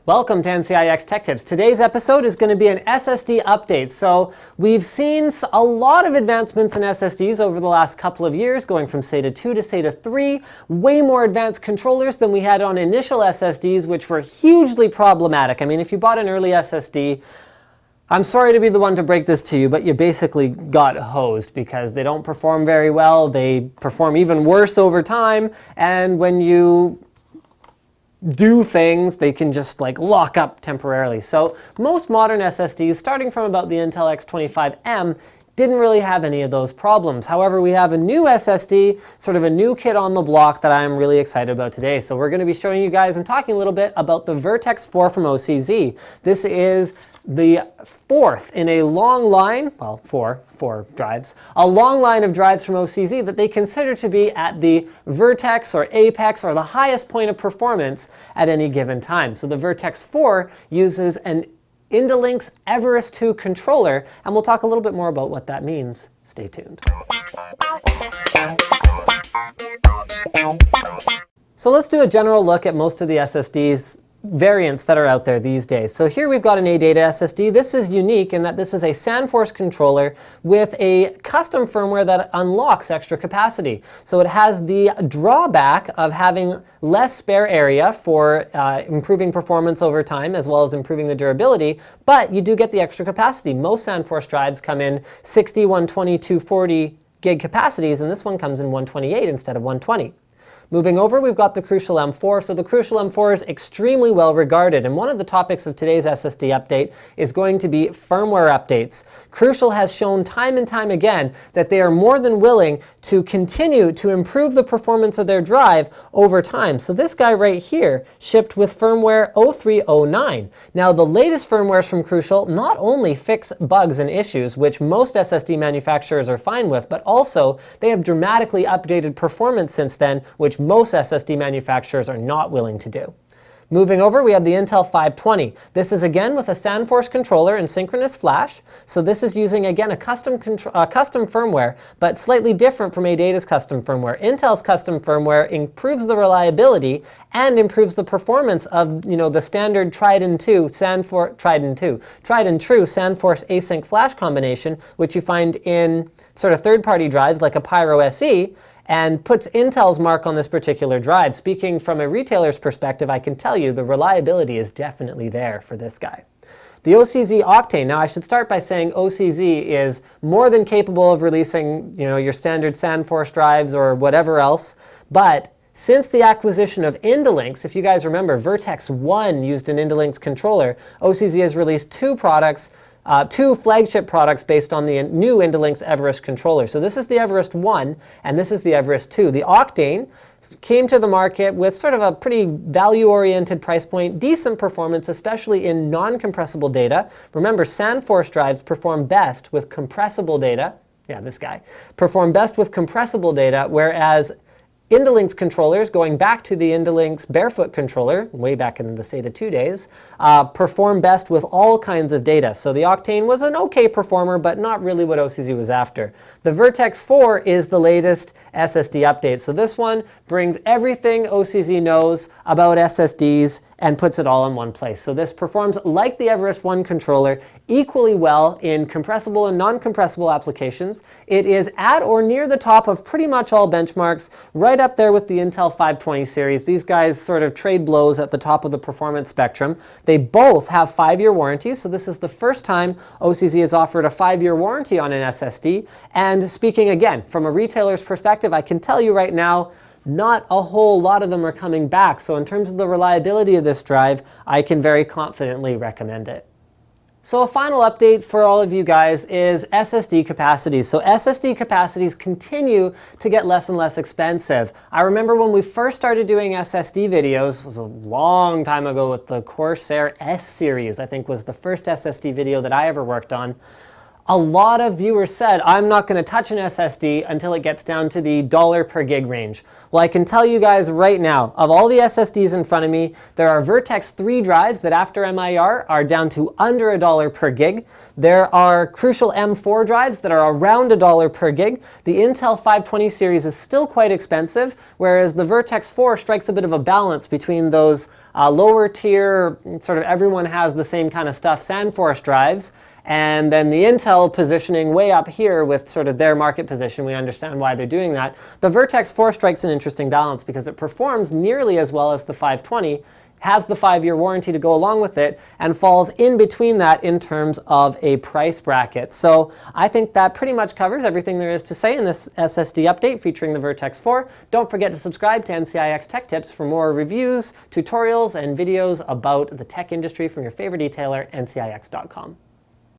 Welcome to NCIX Tech Tips. Today's episode is going to be an SSD update. So we've seen a lot of advancements in SSDs over the last couple of years, going from SATA 2 to SATA 3, way more advanced controllers than we had on initial SSDs, which were hugely problematic. I mean, if you bought an early SSD, I'm sorry to be the one to break this to you, but you basically got hosed because they don't perform very well. They perform even worse over time, and when you do things, they can just like lock up temporarily. So most modern SSDs, starting from about the Intel X25M, didn't really have any of those problems. However, we have a new SSD, sort of a new kid on the block that I'm really excited about today. So we're going to be showing you guys and talking a little bit about the Vertex 4 from OCZ. This is the fourth in a long line, well, four drives, a long line of drives from OCZ that they consider to be at the vertex or apex or the highest point of performance at any given time. So the Vertex 4 uses an Indolynx Everest 2 controller, and we'll talk a little bit more about what that means. Stay tuned. So let's do a general look at most of the SSDs variants that are out there these days. So here we've got an ADATA SSD. This is unique in that this is a SandForce controller with a custom firmware that unlocks extra capacity. So it has the drawback of having less spare area for improving performance over time, as well as improving the durability, but you do get the extra capacity. Most SandForce drives come in 60, 120, 240 gig capacities, and this one comes in 128 instead of 120. Moving over, we've got the Crucial M4. So the Crucial M4 is extremely well regarded, and one of the topics of today's SSD update is going to be firmware updates. Crucial has shown time and time again that they are more than willing to continue to improve the performance of their drive over time. So this guy right here shipped with firmware 0309. Now the latest firmwares from Crucial not only fix bugs and issues, which most SSD manufacturers are fine with, but also they have dramatically updated performance since then, which most SSD manufacturers are not willing to do. Moving over, we have the Intel 520. This is again with a SandForce controller and synchronous flash. So this is using again a custom firmware, but slightly different from ADATA's custom firmware. Intel's custom firmware improves the reliability and improves the performance of the standard tried and true SandForce async flash combination, which you find in sort of third-party drives like a Pyro SE, and puts Intel's mark on this particular drive. Speaking from a retailer's perspective, I can tell you the reliability is definitely there for this guy. The OCZ Octane. Now I should start by saying OCZ is more than capable of releasing your standard SandForce drives or whatever else, but since the acquisition of Indolynx, if you guys remember, Vertex 1 used an Indolynx controller, OCZ has released two flagship products based on the new Indolynx Everest controller. So this is the Everest 1 and this is the Everest 2. The Octane came to the market with sort of a pretty value-oriented price point, decent performance, especially in non-compressible data. Remember, SandForce drives perform best with compressible data. Yeah, this guy. Perform best with compressible data, whereas Indolynx controllers, going back to the Indolynx Barefoot controller, way back in the SATA 2 days, perform best with all kinds of data. So the Octane was an okay performer, but not really what OCZ was after. The Vertex 4 is the latest SSD update. So this one brings everything OCZ knows about SSDs and puts it all in one place. So this performs like the Everest 1 controller, equally well in compressible and non-compressible applications. It is at or near the top of pretty much all benchmarks, right up there with the Intel 520 series. These guys sort of trade blows at the top of the performance spectrum. They both have 5-year warranties, so this is the first time OCZ has offered a 5-year warranty on an SSD. And speaking again, from a retailer's perspective, I can tell you right now, not a whole lot of them are coming back. So in terms of the reliability of this drive, I can very confidently recommend it. So a final update for all of you guys is SSD capacities. So SSD capacities continue to get less and less expensive. I remember when we first started doing SSD videos, it was a long time ago with the Corsair S series, I think was the first SSD video that I ever worked on. A lot of viewers said, I'm not going to touch an SSD until it gets down to the dollar per gig range. Well, I can tell you guys right now, of all the SSDs in front of me, there are Vertex 3 drives that after MIR are down to under $1 per gig. There are Crucial M4 drives that are around $1 per gig. The Intel 520 series is still quite expensive, whereas the Vertex 4 strikes a bit of a balance between those Lower tier, sort of everyone has the same kind of stuff, SandForce drives. And then the Intel positioning way up here with sort of their market position. We understand why they're doing that. The Vertex 4 strikes an interesting balance because it performs nearly as well as the 520, has the 5-year warranty to go along with it, and falls in between that in terms of a price bracket. So I think that pretty much covers everything there is to say in this SSD update featuring the Vertex 4. Don't forget to subscribe to NCIX Tech Tips for more reviews, tutorials, and videos about the tech industry from your favorite detailer, NCIX.com.